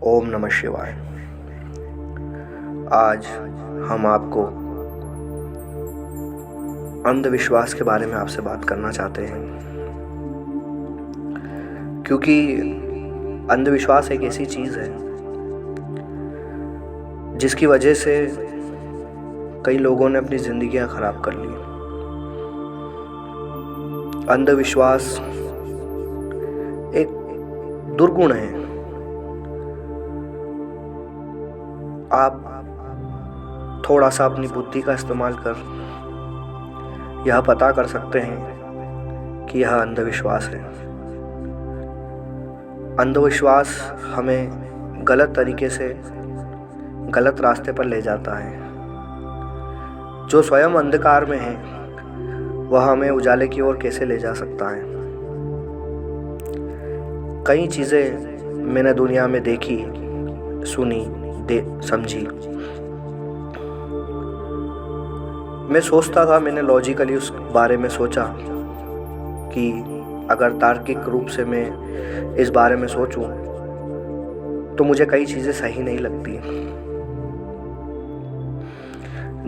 ओम नमः शिवाय। आज हम आपको अंधविश्वास के बारे में आपसे बात करना चाहते हैं, क्योंकि अंधविश्वास एक ऐसी चीज़ है जिसकी वजह से कई लोगों ने अपनी ज़िंदगियां खराब कर ली। अंधविश्वास एक दुर्गुण है। आप थोड़ा सा अपनी बुद्धि का इस्तेमाल कर यह पता कर सकते हैं कि यह अंधविश्वास है। अंधविश्वास हमें गलत तरीके से गलत रास्ते पर ले जाता है। जो स्वयं अंधकार में है वह हमें उजाले की ओर कैसे ले जा सकता है। कई चीज़ें मैंने दुनिया में देखी, सुनी, समझी। मैं सोचता था, मैंने लॉजिकली उस बारे में सोचा कि अगर तार्किक रूप से मैं इस बारे में सोचूं तो मुझे कई चीज़ें सही नहीं लगती।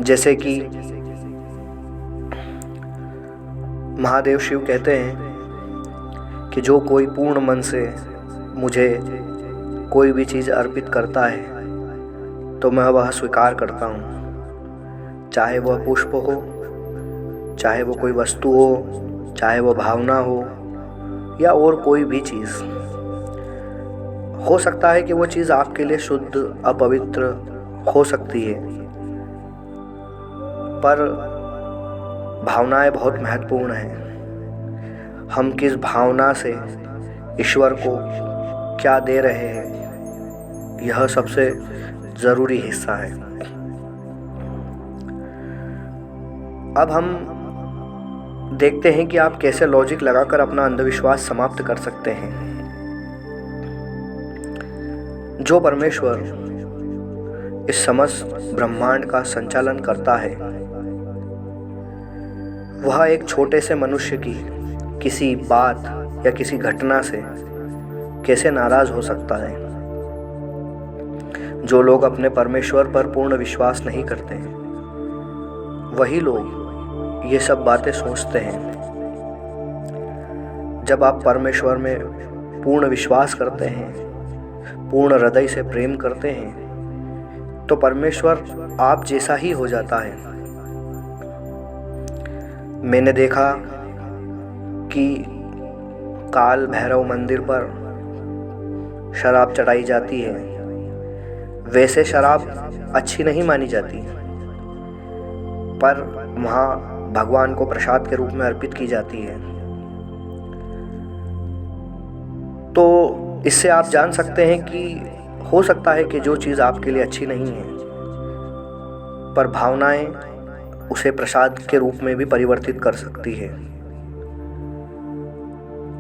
जैसे कि महादेव शिव कहते हैं कि जो कोई पूर्ण मन से मुझे कोई भी चीज़ अर्पित करता है तो मैं वह स्वीकार करता हूँ, चाहे वह पुष्प हो, चाहे वो कोई वस्तु हो, चाहे वो भावना हो या और कोई भी चीज़। हो सकता है कि वो चीज़ आपके लिए शुद्ध अपवित्र हो सकती है, पर भावनाएं बहुत महत्वपूर्ण हैं। हम किस भावना से ईश्वर को क्या दे रहे हैं, यह सबसे ज़रूरी हिस्सा है। अब हम देखते हैं कि आप कैसे लॉजिक लगाकर अपना अंधविश्वास समाप्त कर सकते हैं। जो परमेश्वर इस समस्त ब्रह्मांड का संचालन करता है वह एक छोटे से मनुष्य की किसी बात या किसी घटना से कैसे नाराज हो सकता है। जो लोग अपने परमेश्वर पर पूर्ण विश्वास नहीं करते हैं वही लोग ये सब बातें सोचते हैं। जब आप परमेश्वर में पूर्ण विश्वास करते हैं, पूर्ण हृदय से प्रेम करते हैं, तो परमेश्वर आप जैसा ही हो जाता है। मैंने देखा कि काल भैरव मंदिर पर शराब चढ़ाई जाती है। वैसे शराब अच्छी नहीं मानी जाती, पर वहाँ भगवान को प्रसाद के रूप में अर्पित की जाती है। तो इससे आप जान सकते हैं कि हो सकता है कि जो चीज़ आपके लिए अच्छी नहीं है, पर भावनाएं उसे प्रसाद के रूप में भी परिवर्तित कर सकती है।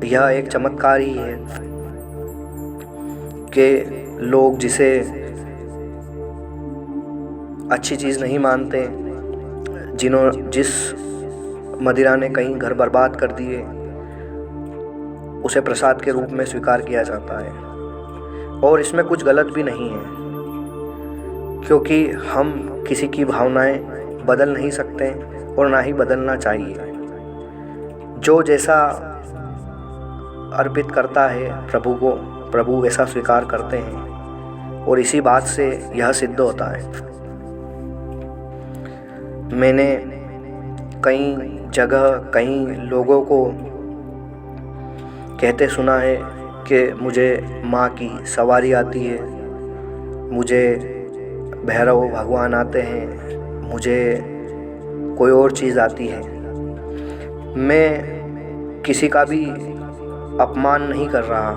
यह एक चमत्कार ही है कि लोग जिसे अच्छी चीज़ नहीं मानते, जिस मदिरा ने कई घर बर्बाद कर दिए, उसे प्रसाद के रूप में स्वीकार किया जाता है। और इसमें कुछ गलत भी नहीं है, क्योंकि हम किसी की भावनाएं बदल नहीं सकते और ना ही बदलना चाहिए। जो जैसा अर्पित करता है प्रभु को, प्रभु वैसा स्वीकार करते हैं, और इसी बात से यह सिद्ध होता है। मैंने कई जगह कई लोगों को कहते सुना है कि मुझे माँ की सवारी आती है, मुझे भैरव भगवान आते हैं, मुझे कोई और चीज़ आती है। मैं किसी का भी अपमान नहीं कर रहा,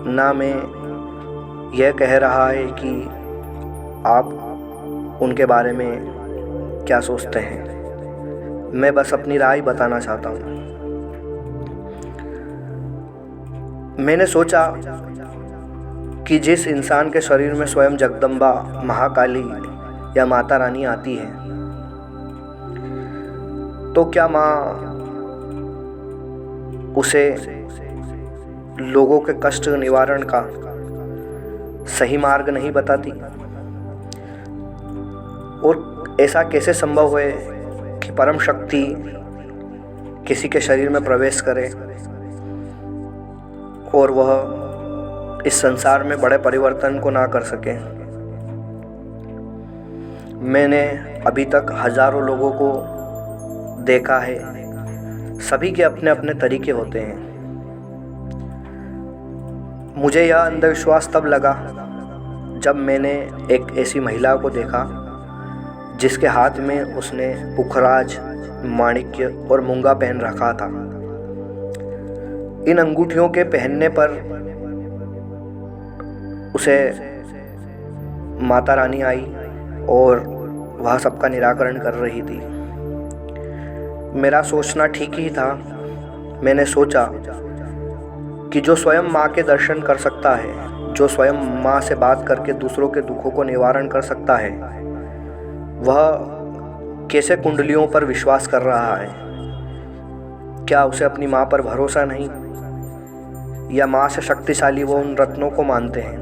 ना मैं यह कह रहा है कि आप उनके बारे में क्या सोचते हैं। मैं बस अपनी राय बताना चाहता हूँ। मैंने सोचा कि जिस इंसान के शरीर में स्वयं जगदम्बा, महाकाली या माता रानी आती है, तो क्या माँ उसे लोगों के कष्ट निवारण का सही मार्ग नहीं बताती? और ऐसा कैसे संभव है कि परम शक्ति किसी के शरीर में प्रवेश करे और वह इस संसार में बड़े परिवर्तन को ना कर सके? मैंने अभी तक हजारों लोगों को देखा है, सभी के अपने अपने तरीके होते हैं। मुझे यह अंधविश्वास तब लगा जब मैंने एक ऐसी महिला को देखा जिसके हाथ में उसने पुखराज, माणिक्य और मूंगा पहन रखा था। इन अंगूठियों के पहनने पर उसे माता रानी आई और वह सबका निराकरण कर रही थी। मेरा सोचना ठीक ही था। मैंने सोचा कि जो स्वयं माँ के दर्शन कर सकता है, जो स्वयं माँ से बात करके दूसरों के दुखों को निवारण कर सकता है, वह कैसे कुंडलियों पर विश्वास कर रहा है? क्या उसे अपनी माँ पर भरोसा नहीं, या माँ से शक्तिशाली वो उन रत्नों को मानते हैं?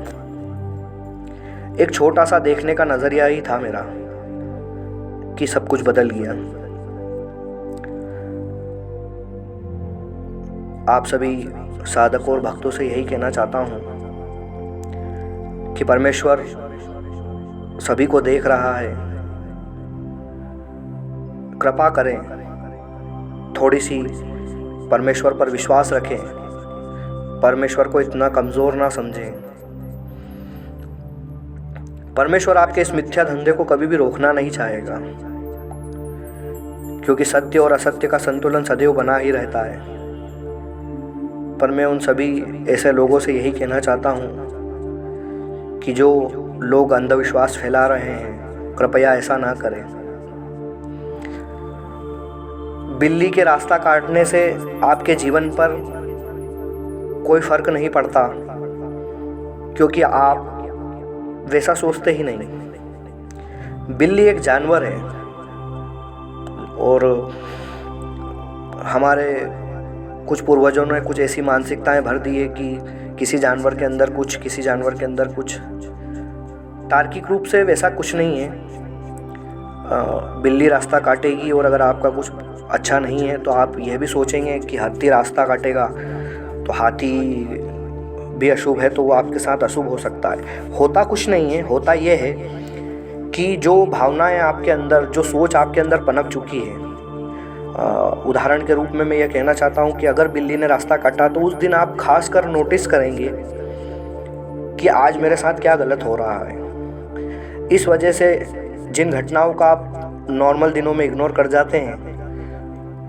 एक छोटा सा देखने का नजरिया ही था मेरा कि सब कुछ बदल गया। आप सभी साधकों और भक्तों से यही कहना चाहता हूँ कि परमेश्वर सभी को देख रहा है। कृपा करें, थोड़ी सी परमेश्वर पर विश्वास रखें, परमेश्वर को इतना कमज़ोर ना समझें। परमेश्वर आपके इस मिथ्या धंधे को कभी भी रोकना नहीं चाहेगा, क्योंकि सत्य और असत्य का संतुलन सदैव बना ही रहता है। पर मैं उन सभी ऐसे लोगों से यही कहना चाहता हूँ कि जो लोग अंधविश्वास फैला रहे हैं, कृपया ऐसा ना करें। बिल्ली के रास्ता काटने से आपके जीवन पर कोई फर्क नहीं पड़ता, क्योंकि आप वैसा सोचते ही नहीं। बिल्ली एक जानवर है और हमारे कुछ पूर्वजों ने कुछ ऐसी मानसिकताएं भर दी है कि किसी जानवर के अंदर कुछ, किसी जानवर के अंदर कुछ। तार्किक रूप से वैसा कुछ नहीं है। बिल्ली रास्ता काटेगी और अगर आपका कुछ अच्छा नहीं है तो आप यह भी सोचेंगे कि हाथी रास्ता काटेगा तो हाथी भी अशुभ है, तो वो आपके साथ अशुभ हो सकता है। होता कुछ नहीं है। होता यह है कि जो भावनाएं आपके अंदर, जो सोच आपके अंदर पनप चुकी है। उदाहरण के रूप में मैं ये कहना चाहता हूँ कि अगर बिल्ली ने रास्ता काटा तो उस दिन आप खास कर नोटिस करेंगे कि आज मेरे साथ क्या गलत हो रहा है। इस वजह से जिन घटनाओं का आप नॉर्मल दिनों में इग्नोर कर जाते हैं,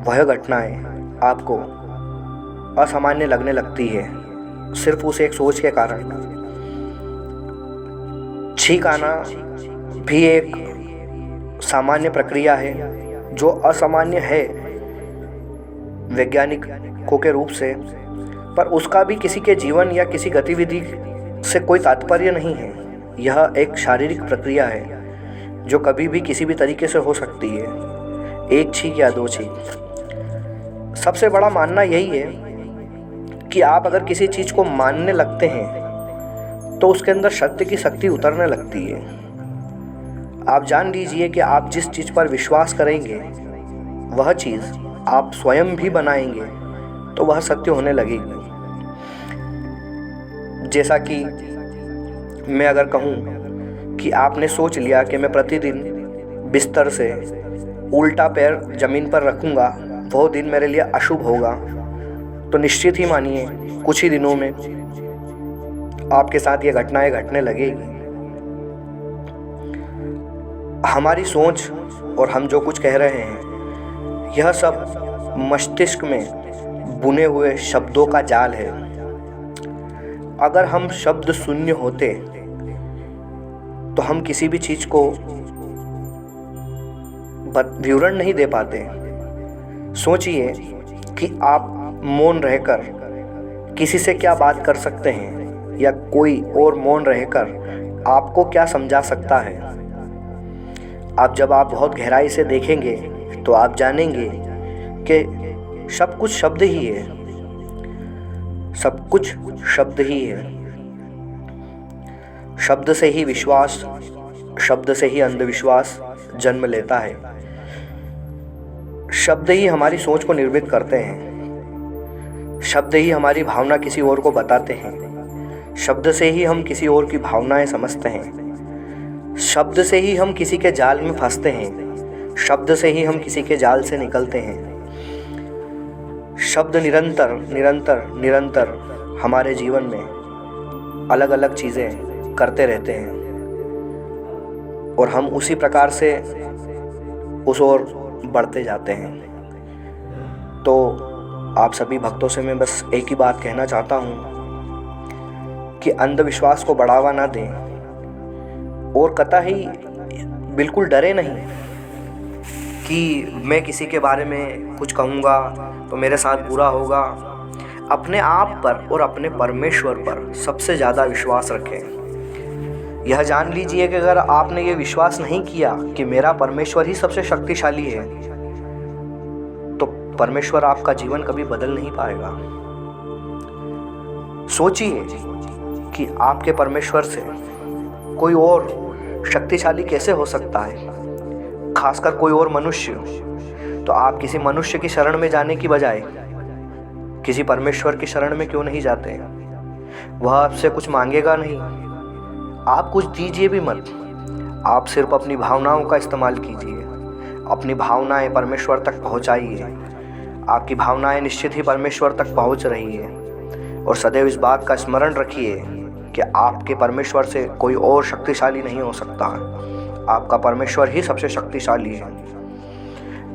वह घटनाएं आपको असामान्य लगने लगती है, सिर्फ उस एक सोच के कारण। छींक आना भी एक सामान्य प्रक्रिया है, जो असामान्य है वैज्ञानिकों के रूप से, पर उसका भी किसी के जीवन या किसी गतिविधि से कोई तात्पर्य नहीं है। यह एक शारीरिक प्रक्रिया है जो कभी भी किसी भी तरीके से हो सकती है, एक छींक या दो छींक। सबसे बड़ा मानना यही है कि आप अगर किसी चीज़ को मानने लगते हैं तो उसके अंदर सत्य की शक्ति उतरने लगती है। आप जान लीजिए कि आप जिस चीज़ पर विश्वास करेंगे वह चीज़ आप स्वयं भी बनाएंगे तो वह सत्य होने लगेगी। जैसा कि मैं अगर कहूँ कि आपने सोच लिया कि मैं प्रतिदिन बिस्तर से उल्टा पैर ज़मीन पर रखूँगा, वह दिन मेरे लिए अशुभ होगा, तो निश्चित ही मानिए कुछ ही दिनों में आपके साथ ये घटनाएं घटने लगेगी। हमारी सोच और हम जो कुछ कह रहे हैं, यह सब मस्तिष्क में बुने हुए शब्दों का जाल है। अगर हम शब्द शून्य होते तो हम किसी भी चीज़ को विवरण नहीं दे पाते। सोचिए कि आप मौन रहकर किसी से क्या बात कर सकते हैं, या कोई और मौन रहकर आपको क्या समझा सकता है। अब जब आप बहुत गहराई से देखेंगे तो आप जानेंगे कि सब कुछ शब्द ही है, सब कुछ शब्द ही है। शब्द से ही विश्वास, शब्द से ही अंधविश्वास जन्म लेता है। शब्द ही हमारी सोच को निर्मित करते हैं। शब्द ही हमारी भावना किसी और को बताते हैं। शब्द से ही हम किसी और की भावनाएं समझते हैं। शब्द से ही हम किसी के जाल में फंसते हैं। शब्द से ही हम किसी के जाल से निकलते हैं। शब्द निरंतर निरंतर निरंतर हमारे जीवन में अलग अलग चीज़ें करते रहते हैं और हम उसी प्रकार से उस ओर बढ़ते जाते हैं। तो आप सभी भक्तों से मैं बस एक ही बात कहना चाहता हूँ कि अंधविश्वास को बढ़ावा ना दें और कतई बिल्कुल डरे नहीं कि मैं किसी के बारे में कुछ कहूँगा तो मेरे साथ बुरा होगा। अपने आप पर और अपने परमेश्वर पर सबसे ज़्यादा विश्वास रखें। यह जान लीजिए कि अगर आपने ये विश्वास नहीं किया कि मेरा परमेश्वर ही सबसे शक्तिशाली है, तो परमेश्वर आपका जीवन कभी बदल नहीं पाएगा। सोचिए कि आपके परमेश्वर से कोई और शक्तिशाली कैसे हो सकता है, खासकर कोई और मनुष्य। तो आप किसी मनुष्य की शरण में जाने की बजाय किसी परमेश्वर की शरण में क्यों नहीं जाते? वह आपसे कुछ मांगेगा नहीं, आप कुछ दीजिए भी मत। आप सिर्फ अपनी भावनाओं का इस्तेमाल कीजिए। अपनी भावनाएं परमेश्वर तक पहुंचाइए। आपकी भावनाएं निश्चित ही परमेश्वर तक पहुंच रही है। और सदैव इस बात का स्मरण रखिए कि आपके परमेश्वर से कोई और शक्तिशाली नहीं हो सकता। आपका परमेश्वर ही सबसे शक्तिशाली है।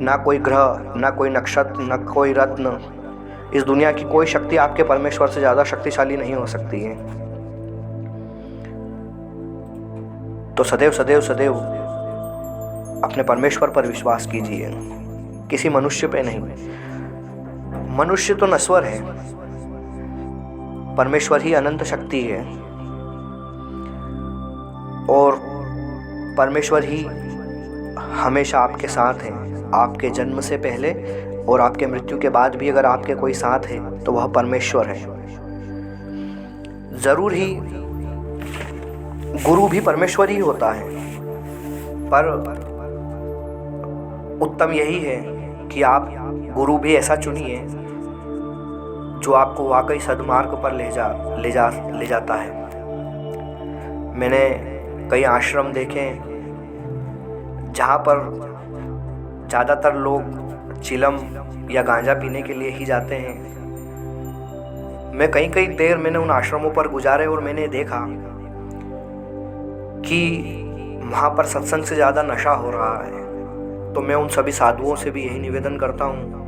ना कोई ग्रह, ना कोई नक्षत्र, ना कोई रत्न, इस दुनिया की कोई शक्ति आपके परमेश्वर से ज़्यादा शक्तिशाली नहीं हो सकती है। तो सदैव सदैव सदैव अपने परमेश्वर पर विश्वास कीजिए, किसी मनुष्य पे नहीं। मनुष्य तो नश्वर है, परमेश्वर ही अनंत शक्ति है और परमेश्वर ही हमेशा आपके साथ हैं। आपके जन्म से पहले और आपके मृत्यु के बाद भी अगर आपके कोई साथ है तो वह परमेश्वर है। ज़रूर ही गुरु भी परमेश्वर ही होता है, पर उत्तम यही है कि आप गुरु भी ऐसा चुनिए जो आपको वाकई सद्मार्ग पर ले जाता है। मैंने कई आश्रम देखे जहाँ पर ज़्यादातर लोग चिलम या गांजा पीने के लिए ही जाते हैं। मैं कई देर मैंने उन आश्रमों पर गुजारे और मैंने देखा कि वहाँ पर सत्संग से ज़्यादा नशा हो रहा है। तो मैं उन सभी साधुओं से भी यही निवेदन करता हूँ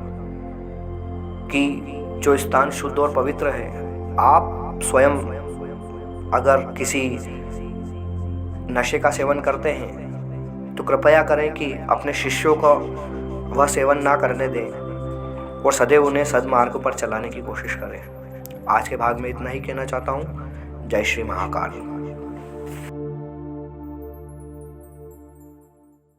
कि जो स्थान शुद्ध और पवित्र है, आप स्वयं अगर किसी नशे का सेवन करते हैं तो कृपया करें कि अपने शिष्यों को वह सेवन ना करने दें और सदैव उन्हें सद्मार्ग पर चलाने की कोशिश करें। आज के भाग में इतना ही कहना चाहता हूँ। जय श्री महाकाल।